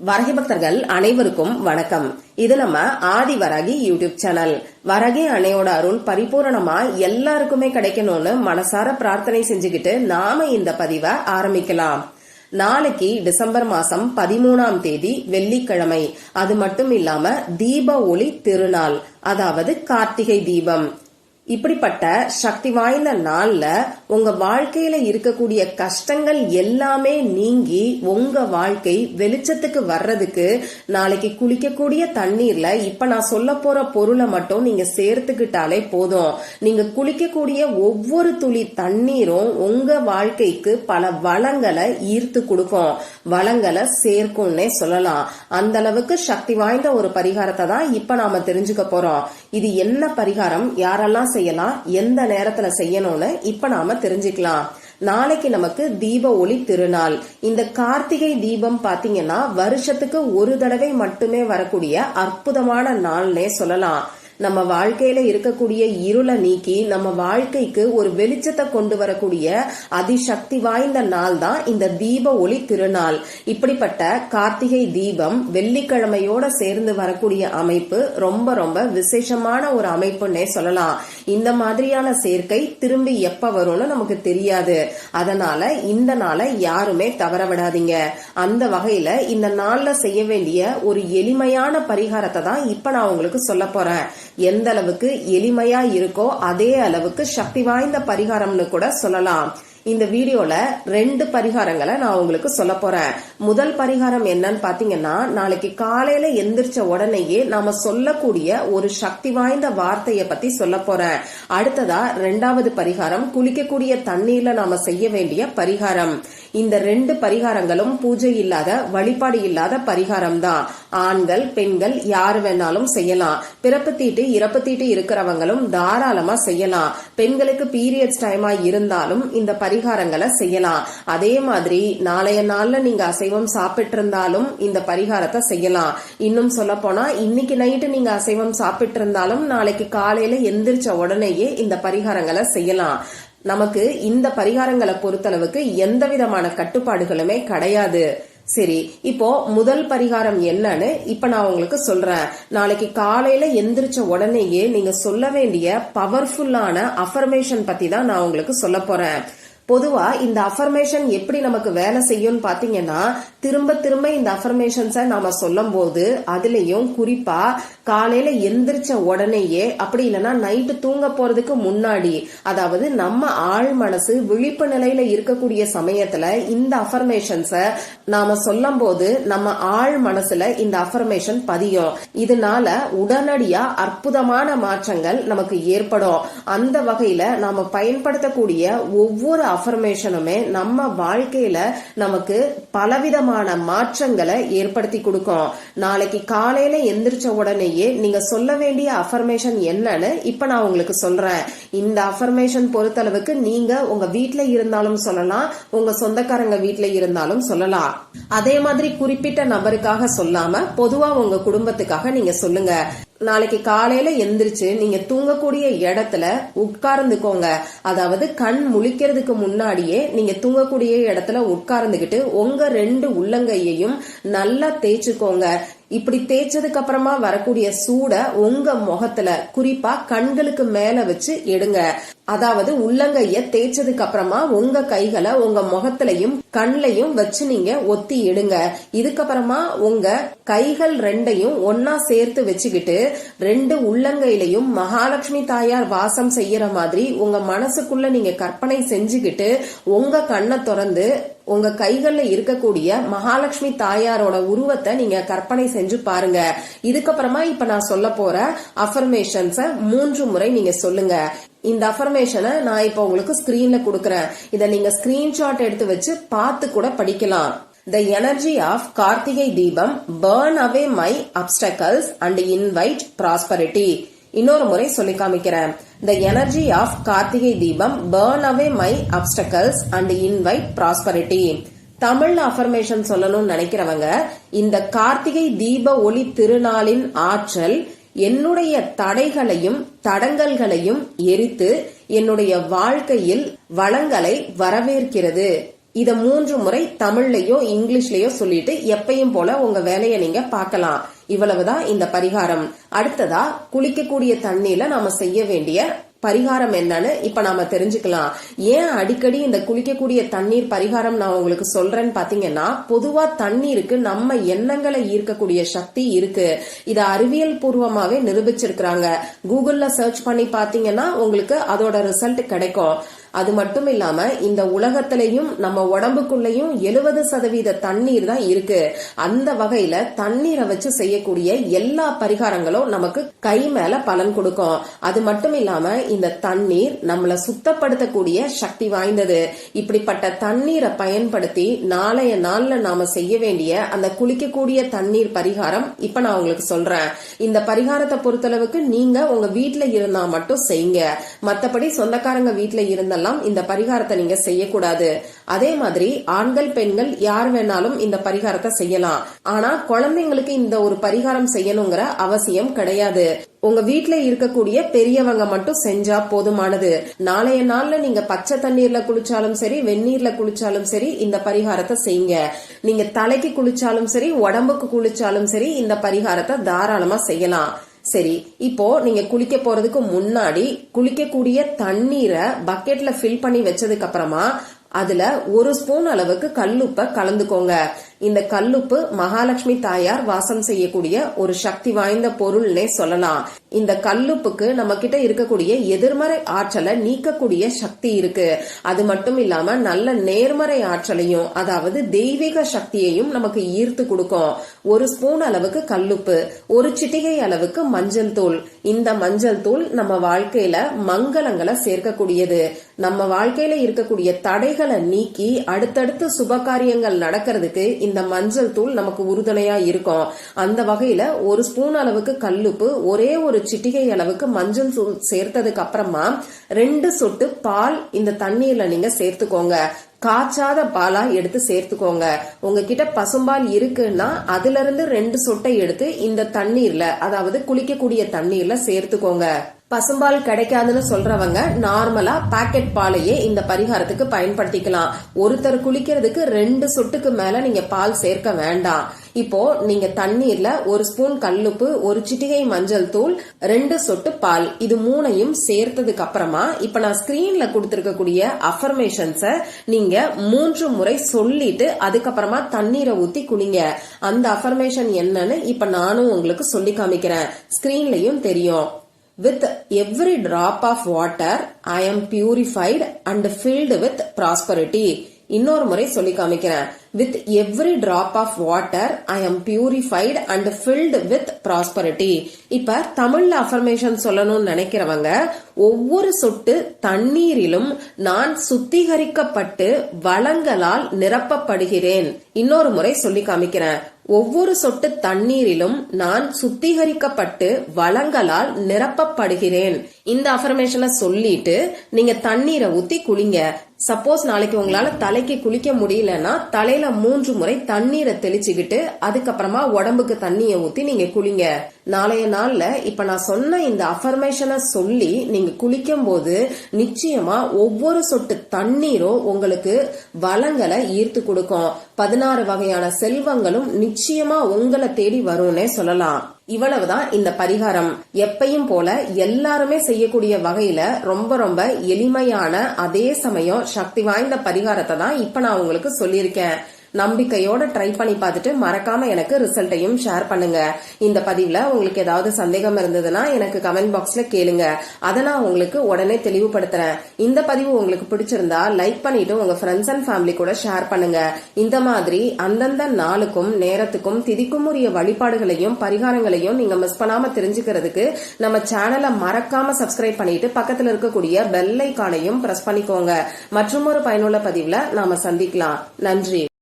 வரகி பக்தர்கள் அனைவருக்கும் வணக்கம். இது நம்ம ஆதி வரகி யூடியூப் சேனல். வரகி அன்னையோட அருள் பரிபூரணமா எல்லாருக்குமே கிடைக்கணும்னு மனசார பிரார்த்தனை செஞ்சுக்கிட்டு நாம இந்த பதிவை ஆரம்பிக்கலாம். நாளைக்கு டிசம்பர் மாசம் 13ஆம் தேதி வெள்ளிக்கிழமை. அது மட்டும் இல்லாம தீப ஒளி திருநாள், அதாவது கார்த்திகை தீபம். இப்படிப்பட்ட சக்தி வாய்ந்த நாள்ல உங்க வாழ்க்கையில இருக்கக்கூடிய கஷ்டங்கள் எல்லாமே நீங்கி உங்க வாழ்க்கை வெளிச்சத்துக்கு வர்றதுக்கு நாளைக்கு குளிக்கக்கூடிய தண்ணீர்ல இப்ப நான் சொல்ல போற பொருளை மட்டும் நீங்க சேர்த்துக்கிட்டாலே போதும். நீங்க குளிக்கக்கூடிய ஒவ்வொரு துளி தண்ணீரும் உங்க வாழ்க்கைக்கு பல வளங்களை ஈர்த்து கொடுக்கும், வளங்களை சேர்க்கும்னே சொல்லலாம். அந்த அளவுக்கு சக்தி வாய்ந்த ஒரு பரிகாரத்தை தான் இப்ப நாம தெரிஞ்சுக்க போறோம். இது என்ன பரிகாரம், யாரெல்லாம் செய்யலாம், எந்த நேரத்துல செய்யணும்னு இப்ப நாம தெரிஞ்சுக்கலாம். நாளைக்கு நமக்கு தீப ஒளி திருநாள். இந்த கார்த்திகை தீபம் பாத்தீங்கன்னா வருஷத்துக்கு ஒரு தடவை மட்டுமே வரக்கூடிய அற்புதமான நாள்னே சொல்லலாம். நம்ம வாழ்க்கையில இருக்கக்கூடிய இருளை நீக்கி நம்ம வாழ்க்கைக்கு ஒரு வெளிச்சத்தை கொண்டு வரக்கூடிய அதிசக்தி வாய்ந்த நாள் தான் இந்த தீப ஒளி திருநாள். இப்படிப்பட்ட கார்த்திகை தீபம் வெள்ளிக்கிழமையோட சேர்ந்து வரக்கூடிய அமைப்பு ரொம்ப ரொம்ப விசேஷமான ஒரு அமைப்புன்னே சொல்லலாம். இந்த மாதிரியான சேர்க்கை திரும்பி எப்ப வரும்னு நமக்கு தெரியாது. அதனால இந்த நாளை யாருமே தவற விடாதீங்க. அந்த வகையில இந்த நாள்ல செய்ய வேண்டிய ஒரு எளிமையான பரிகாரத்தை தான் இப்ப நான் உங்களுக்கு சொல்ல போறேன். எந்த அளவுக்கு எளிமையா இருக்கோ அதே அளவுக்கு சக்தி வாய்ந்த பரிகாரம்னு கூட சொல்லலாம். இந்த வீடியோல 2 பரிகாரங்களை நான் உங்களுக்கு சொல்ல போறேன். முதல் பரிகாரம் என்னன்னு பாத்தீங்கன்னா, நாளைக்கு காலையில எந்திரிச்ச உடனேயே நாம சொல்லக்கூடிய ஒரு சக்தி வாய்ந்த வார்த்தைய பத்தி சொல்ல போறேன். அடுத்ததா 2வது பரிகாரம் குளிக்கக்கூடிய தண்ணீர்ல நாம செய்ய வேண்டிய பரிகாரம். இந்த 2 பரிகாரங்களும் பூஜை இல்லாத, வழிபாடு இல்லாத பரிகாரம் தான். ஆண்கள் பெண்கள் யாரு வேணாலும் செய்யலாம். பிறப்பு தீட்டு இறப்பு தீட்டு இருக்கிறவங்களும் தாராளமா செய்யலாம். பெண்களுக்கு பீரியட்ஸ் டைமா இருந்தாலும் இந்த பரிகாரங்களை செய்யலாம். அதே மாதிரி நாளைய நாள்ல நீங்க அசைவம் சாப்பிட்டு இருந்தாலும் இந்த பரிகாரத்தை செய்யலாம். இன்னும் சொல்ல போனா இன்னைக்கு நைட்டு நீங்க அசைவம் சாப்பிட்டு இருந்தாலும் நாளைக்கு காலையில எந்திரிச்ச உடனேயே இந்த பரிகாரங்களை செய்யலாம். நமக்கு இந்த பரிகாரங்களை பொறுத்தளவுக்கு எந்த விதமான கட்டுப்பாடுகளுமே கிடையாது. சரி, இப்போ முதல் பரிகாரம் என்னன்னு இப்ப நான் உங்களுக்கு சொல்றேன். நாளைக்கு காலையில எந்திரிச்ச உடனேயே நீங்க சொல்ல வேண்டிய பவர்ஃபுல்லான அஃபர்மேஷன் பத்தி தான் நான் உங்களுக்கு சொல்ல போறேன். பொதுவா இந்த அஃபர்மேஷன் எப்படி நமக்கு வேலை செய்யும் பாத்தீங்கன்னா, திரும்ப திரும்ப இந்த அஃபர்மேஷன்ஸை நாம சொல்லும் போது அதுலயும் குறிப்பா காலையில எந்திரிச்ச உடனேயே, அப்படி இல்லைன்னா நைட்டு தூங்க போறதுக்கு முன்னாடி, அதாவது நம்ம ஆழ் மனசு விழிப்பு நிலையில இருக்கக்கூடிய சமயத்துல இந்த அஃபர்மேஷன்ஸை நாம சொல்லும் போது நம்ம ஆழ் மனசுல இந்த அஃபர்மேஷன் பதியும். இதனால உடனடியா அற்புதமான மாற்றங்கள் நமக்கு ஏற்படும். அந்த வகையில நாம பயன்படுத்தக்கூடிய ஒவ்வொரு அஃபர்மேஷனுமே நம்ம வாழ்க்கையில நமக்கு பலவிதமான மாற்றங்களை ஏற்படுத்தி கொடுக்கும். நாளைக்கு காலையில எந்திரிச்ச உடனேயே நீங்க சொல்ல வேண்டிய அஃபர்மேஷன் என்னன்னு இப்ப நான் உங்களுக்கு சொல்றேன். இந்த அஃபர்மேஷன் பொறுத்தளவுக்கு நீங்க உங்க வீட்ல இருந்தாலும் சொல்லலாம், உங்க சொந்தக்காரங்க வீட்ல இருந்தாலும் சொல்லலாம். அதே மாதிரி குறிப்பிட்ட நபருக்காக சொல்லாம பொதுவா உங்க குடும்பத்துக்காக நீங்க சொல்லுங்க. நாளைக்கு காலையில எந்திரிச்சு நீங்க தூங்கக்கூடிய இடத்துல உட்கார்ந்துக்கோங்க. அதாவது கண் முழிக்கிறதுக்கு முன்னாடியே நீங்க தூங்கக்கூடிய இடத்துல உட்கார்ந்துகிட்டு உங்க 2 உள்ளங்கையையும் நல்லா தேய்ச்சுக்கோங்க. இப்படி தேய்ச்சதுக்கு அப்புறமா வரக்கூடிய சூட உங்க முகத்துல, குறிப்பா கண்களுக்கு மேல வச்சு எடுங்க. அதாவது உள்ளங்கைய தேய்ச்சதுக்கு அப்புறமா உங்க கைகளை உங்க முகத்திலையும் கண்லையும் வச்சு நீங்க ஒத்தி எடுங்க. இதுக்கப்புறமா உங்க கைகள் 2ஐயும் ஒன்னா சேர்த்து வச்சுக்கிட்டு 2 உள்ளங்கையிலையும் மகாலட்சுமி தாயார் வாசம் செய்யற மாதிரி உங்க மனசுக்குள்ள நீங்க கற்பனை செஞ்சுக்கிட்டு உங்க கண்ணை திறந்து உங்க கைகள்ல இருக்கக்கூடிய மகாலட்சுமி தாயாரோட உருவத்தை நீங்க கற்பனை செஞ்சு பாருங்க. இதுக்கப்புறமா இப்ப நான் சொல்ல போற அஃபர்மேஷன்ஸ 3 முறை நீங்க சொல்லுங்க. இந்த அஃபர்மேஷனை நான் இப்ப உங்களுக்கு ஸ்கிரீன்ல கொடுக்கறேன். இத நீங்க ஸ்கிரீன்ஷாட் எடுத்து வச்சு பார்த்து கூட படிக்கலாம். The energy of Kartigai Deepam burn away my obstacles and invite prosperity. இன்னொரு முறை சொல்லி காமிக்கிறேன். The energy of Kartigai Deepam burn away my obstacles and invite prosperity. தமிழ்ல அஃபர்மேஷன் சொல்லணும்னு நினைக்கிறவங்க, இந்த கார்த்திகை தீப ஒளி திருநாளின் ஆற்றல் என்னுடைய தடைகளையும் தடங்கல்களையும் எரித்து என்னுடைய வாழ்க்கையில் வளங்களை வரவேற்கிறது. இத 3 முறை தமிழ்லயோ இங்கிலீஷ்லயோ சொல்லிட்டு எப்பயும் போல உங்க வேலையை நீங்க பார்க்கலாம். இவ்வளவுதான் இந்த பரிகாரம். அடுத்ததா குளிக்கக்கூடிய தண்ணியில நாம செய்ய வேண்டிய பரிகாரம் என்னன்னு இப்ப நாம தெரிஞ்சுக்கலாம். ஏன் அடிக்கடி இந்த குளிக்கக்கூடிய தண்ணீர் பரிகாரம் நான் உங்களுக்கு சொல்றேன்னு பாத்தீங்கன்னா, பொதுவா தண்ணீருக்கு நம்ம எண்ணங்களை ஈர்க்கக்கூடிய சக்தி இருக்கு. இத அறிவியல் பூர்வமாவே நிரூபிச்சிருக்கிறாங்க. கூகுள்ல சர்ச் பண்ணி பாத்தீங்கன்னா உங்களுக்கு அதோட ரிசல்ட் கிடைக்கும். அது மட்டும் இல்லாம இந்த உலகத்திலையும் நம்ம உடம்புக்குள்ளயும் 70% தண்ணீர் தான் இருக்கு. அந்த வகையில தண்ணீரை வச்சு செய்யக்கூடிய எல்லா பரிகாரங்களும் நமக்கு கை மேல பலன் கொடுக்கும். அது மட்டும் இல்லாம இந்த தண்ணீர் நம்மள சுத்தப்படுத்தக்கூடிய சக்தி வாய்ந்தது. இப்படிப்பட்ட தண்ணீரை பயன்படுத்தி நாளைய நாள்ல நாம செய்ய வேண்டிய அந்த குளிக்கக்கூடிய தண்ணீர் பரிகாரம் இப்ப நான் உங்களுக்கு சொல்றேன். இந்த பரிகாரத்தை பொறுத்தளவுக்கு நீங்க உங்க வீட்டுல இருந்தா மட்டும் செய்யுங்க. மத்தபடி சொந்தக்காரங்க வீட்டுல இருந்தா இந்த பரிகாரத்தை நீங்க செய்யக்கூடாது. அதே மாதிரி ஆண்கள் பெண்கள் யார் வேணாலும் இந்த பரிகாரத்தை செய்யலாம். ஆனா குழந்தைங்களுக்கு இந்த ஒரு பரிகாரம் செய்யணுங்கிற அவசியம் கிடையாது. உங்க வீட்டுல இருக்கக்கூடிய பெரியவங்க மட்டும் செஞ்சா போதுமானது. நாளைய நாள்ல நீங்க பச்சை தண்ணீர்ல குளிச்சாலும் சரி, வெந்நீர்ல குளிச்சாலும் சரி, இந்த பரிகாரத்தை செய்யுங்க. நீங்க தலைக்கு குளிச்சாலும் சரி, உடம்புக்கு குளிச்சாலும் சரி, இந்த பரிகாரத்தை தாராளமா செய்யலாம். சரி, இப்போ நீங்க குளிக்க போறதுக்கு முன்னாடி குளிக்கக்கூடிய தண்ணீரை பக்கெட்ல ஃபில் பண்ணி வச்சதுக்கு அப்புறமா அதுல 1 ஸ்பூன் அளவுக்கு கல்லுப்ப கலந்துக்கோங்க. இந்த கல்லுப்பு மகாலட்சுமி தாயார் வாசம் செய்யக்கூடிய ஒரு சக்தி வாய்ந்த பொருள்னே சொல்லலாம். இந்த கல்லுப்புக்கு நம்ம கிட்ட இருக்கக்கூடிய எதிர்மறை ஆற்றலை நீக்கக்கூடிய சக்தி இருக்கு. அது மட்டும் இல்லாம நல்ல நேர்மறை ஆற்றலையும், அதாவது தெய்வீக சக்தியையும் நமக்கு ஈர்த்து கொடுக்கும். 1 ஸ்பூன் அளவுக்கு கல்லுப்பு, 1 சிட்டிகை அளவுக்கு மஞ்சள் தூள். இந்த மஞ்சள் தூள் நம்ம வாழ்க்கையில மங்களங்களை சேர்க்கக்கூடியது. நம்ம வாழ்க்கையில இருக்கக்கூடிய தடைகளை நீக்கி அடுத்தடுத்து சுபகாரியங்கள் நடக்கிறதுக்கு இந்த மஞ்சள் தூள் நமக்கு உறுதுணையா இருக்கும். அந்த வகையில 1 ஸ்பூன் அளவுக்கு கல்லுப்பு, ஒரே 1 சிட்டிகை அளவுக்கு மஞ்சள் தூள் சேர்த்ததுக்கு அப்புறமா 2 சொட்டு பால் இந்த தண்ணீர்ல நீங்க சேர்த்துக்கோங்க. காய்ச்சாத பாலா எடுத்து சேர்த்துக்கோங்க. உங்ககிட்ட பசும்பால் இருக்குன்னா அதுல இருந்து 2 சொட்டை எடுத்து இந்த தண்ணீர்ல, அதாவது குளிக்கக்கூடிய தண்ணீர்ல சேர்த்துக்கோங்க. பசும்பால் கிடைக்காதுன்னு சொல்றவங்க நார்மலா பாக்கெட் பாலையே இந்த பரிகாரத்துக்கு பயன்படுத்திக்கலாம். ஒருத்தர் குளிக்கிறதுக்கு 2 சொட்டுக்கு மேல நீங்க பால் சேர்க்க வேண்டாம். இப்போ நீங்க தண்ணீர்ல 1 ஸ்பூன் கல்லுப்பு, 1 சிட்டிகை மஞ்சள் தூள், 2 சொட்டு பால், இது 3ஐயும் சேர்த்ததுக்கு அப்புறமா இப்ப நான் ஸ்கிரீன்ல கொடுத்திருக்கக்கூடிய அஃபர்மேஷன்ஸ நீங்க 3 முறை சொல்லிட்டு அதுக்கப்புறமா தண்ணீரை ஊத்தி குளிங்க. அந்த அஃபர்மேஷன் என்னன்னு இப்ப நானும் உங்களுக்கு சொல்லி காமிக்கிறேன். ஸ்கிரீன்லயும் தெரியும். With every drop of water, I am purified and filled with prosperity. இன்னொரு முறை சொல்லி காமிக்கிறேன். With every drop of water, I am purified and filled with prosperity. இப்ப தமிழ்ல அஃபர்மேஷன் சொல்லணும்னு நினைக்கிறவங்க, ஒவ்வொரு சொட்டு தண்ணீரிலும் நான் சுத்திகரிக்கப்பட்டு வளங்களால் நிரப்பப்படுகிறேன். இன்னொரு முறை சொல்லி காமிக்கிறேன். ஒவ்வொரு சொட்டு தண்ணீரிலும் நான் சுத்திகரிக்கப்பட்டு வளங்களால் நிரப்பப்படுகிறேன். இந்த அஃபர்மேஷனை சொல்லிட்டு நீங்க தண்ணீரை ஊத்தி குளிங்க. சப்போஸ் நாளைக்கு உங்களால தலைக்கு குளிக்க முடியலன்னா தலையில 3 முறை தண்ணீரை தெளிச்சுக்கிட்டு அதுக்கப்புறமா உடம்புக்கு தண்ணியை ஊத்தி நீங்க குளிங்க. நாளைய நாள்ல இப்ப நான் சொன்ன இந்த அஃபர்மேஷனை சொல்லி நீங்க குளிக்கும் போது நிச்சயமா ஒவ்வொரு சொட்டு தண்ணீரும் உங்களுக்கு வளங்களை ஈர்த்து கொடுக்கும். 16 வகையான செல்வங்களும் நிச்சயமா உங்களை தேடி வரும்னே சொல்லலாம். இவ்வளவுதான் இந்த பரிகாரம். எப்பையும் போல எல்லாருமே செய்யக்கூடிய வகையில ரொம்ப ரொம்ப எளிமையான, அதே சமயம் சக்தி வாய்ந்த பரிகாரத்தை தான் இப்ப நான் உங்களுக்கு சொல்லியிருக்கேன். நம்பிக்கையோட ட்ரை பண்ணி பார்த்துட்டு மறக்காம எனக்கு ரிசல்ட்டையும் ஷேர் பண்ணுங்க. இந்த பதிவுல உங்களுக்கு ஏதாவது சந்தேகம் இருந்ததுன்னா எனக்கு கமெண்ட் பாக்ஸ்ல கேளுங்க. அதை நான் உங்களுக்கு உடனே தெளிவுபடுத்துறேன். இந்த பதிவு உங்களுக்கு பிடிச்சிருந்தா லைக் பண்ணிட்டு உங்க ஃப்ரெண்ட்ஸ் அண்ட் ஃபேமிலி கூட ஷேர் பண்ணுங்க. இந்த மாதிரி அந்தந்த நாளுக்கும் நேரத்துக்கும் திதிக்கும் உரிய வழிபாடுகளையும் பரிகாரங்களையும் நீங்க மிஸ் பண்ணாம தெரிஞ்சுக்கிறதுக்கு நம்ம சேனலை மறக்காம சப்ஸ்கிரைப் பண்ணிட்டு பக்கத்துல இருக்கக்கூடிய பெல் ஐகானையும் பிரஸ் பண்ணிக்கோங்க. மற்றும் ஒரு பயனுள்ள பதிவுல நாம சந்திக்கலாம். நன்றி.